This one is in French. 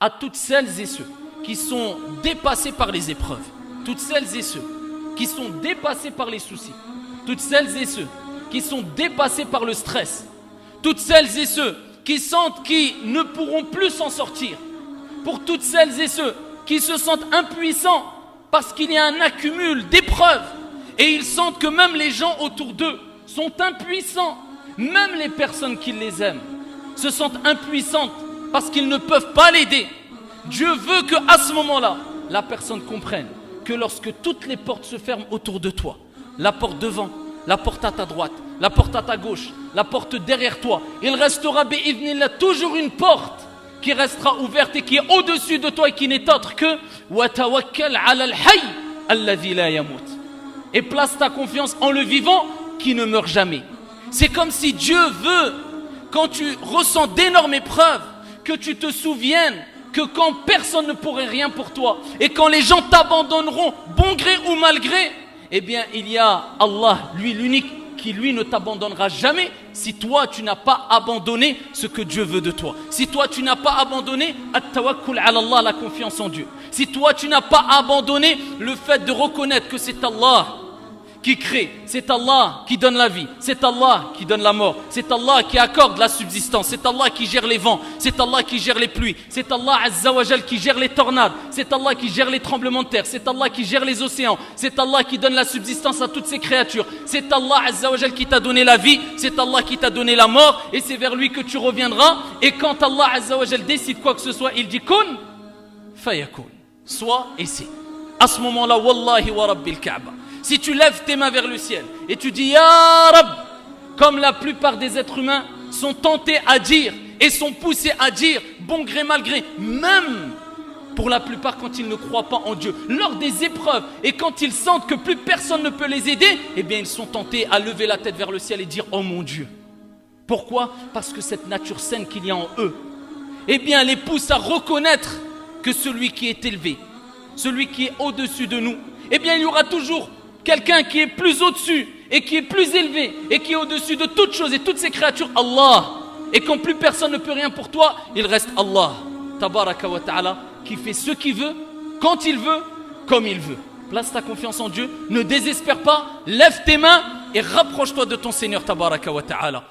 à toutes celles et ceux qui sont dépassés par les épreuves, toutes celles et ceux qui sont dépassés par les soucis, toutes celles et ceux qui sont dépassés par le stress, toutes celles et ceux qui sentent qu'ils ne pourront plus s'en sortir, pour toutes celles et ceux qui se sentent impuissants parce qu'il y a un accumul d'épreuves et ils sentent que même les gens autour d'eux sont impuissants, même les personnes qui les aiment se sentent impuissantes parce qu'ils ne peuvent pas l'aider. Dieu veut qu'à ce moment-là, la personne comprenne que lorsque toutes les portes se ferment autour de toi, la porte devant, la porte à ta droite, la porte à ta gauche, la porte derrière toi, il restera bi'idhnillah toujours une porte qui restera ouverte et qui est au-dessus de toi et qui n'est autre que wa tawakkal 'ala al-hayy alladhi la yamut. Et place ta confiance en le vivant qui ne meurt jamais. C'est comme si Dieu veut, quand tu ressens d'énormes épreuves, que tu te souviennes que quand personne ne pourrait rien pour toi et quand les gens t'abandonneront, bon gré ou mal gré, eh bien il y a Allah, lui l'unique, qui lui ne t'abandonnera jamais si toi tu n'as pas abandonné ce que Dieu veut de toi. Si toi tu n'as pas abandonné at-tawakkul 'ala Allah, la confiance en Dieu. Si toi tu n'as pas abandonné le fait de reconnaître que c'est Allah qui crée, c'est Allah qui donne la vie, c'est Allah qui donne la mort, c'est Allah qui accorde la subsistance, c'est Allah qui gère les vents, c'est Allah qui gère les pluies, c'est Allah Azza wa Jal qui gère les tornades, c'est Allah qui gère les tremblements de terre, c'est Allah qui gère les océans, c'est Allah qui donne la subsistance à toutes ces créatures, c'est Allah Azza wa Jal qui t'a donné la vie, c'est Allah qui t'a donné la mort et c'est vers lui que tu reviendras. Et quand Allah Azza wa Jal décide quoi que ce soit, il dit kun fayakun, soit et c'est. À ce moment-là, wallahi wa rabbil Kaaba, si tu lèves tes mains vers le ciel et tu dis Ya Rab, comme la plupart des êtres humains sont tentés à dire et sont poussés à dire, bon gré mal gré, même pour la plupart quand ils ne croient pas en Dieu, lors des épreuves et quand ils sentent que plus personne ne peut les aider, eh bien ils sont tentés à lever la tête vers le ciel et dire oh mon Dieu. Pourquoi? Parce que cette nature saine qu'il y a en eux, eh bien les pousse à reconnaître que celui qui est élevé, celui qui est au-dessus de nous, eh bien il y aura toujours quelqu'un qui est plus au-dessus et qui est plus élevé et qui est au-dessus de toutes choses et toutes ces créatures, Allah. Et quand plus personne ne peut rien pour toi, il reste Allah, tabaraka wa ta'ala, qui fait ce qu'il veut, quand il veut, comme il veut. Place ta confiance en Dieu, ne désespère pas, lève tes mains et rapproche-toi de ton Seigneur, tabaraka wa ta'ala.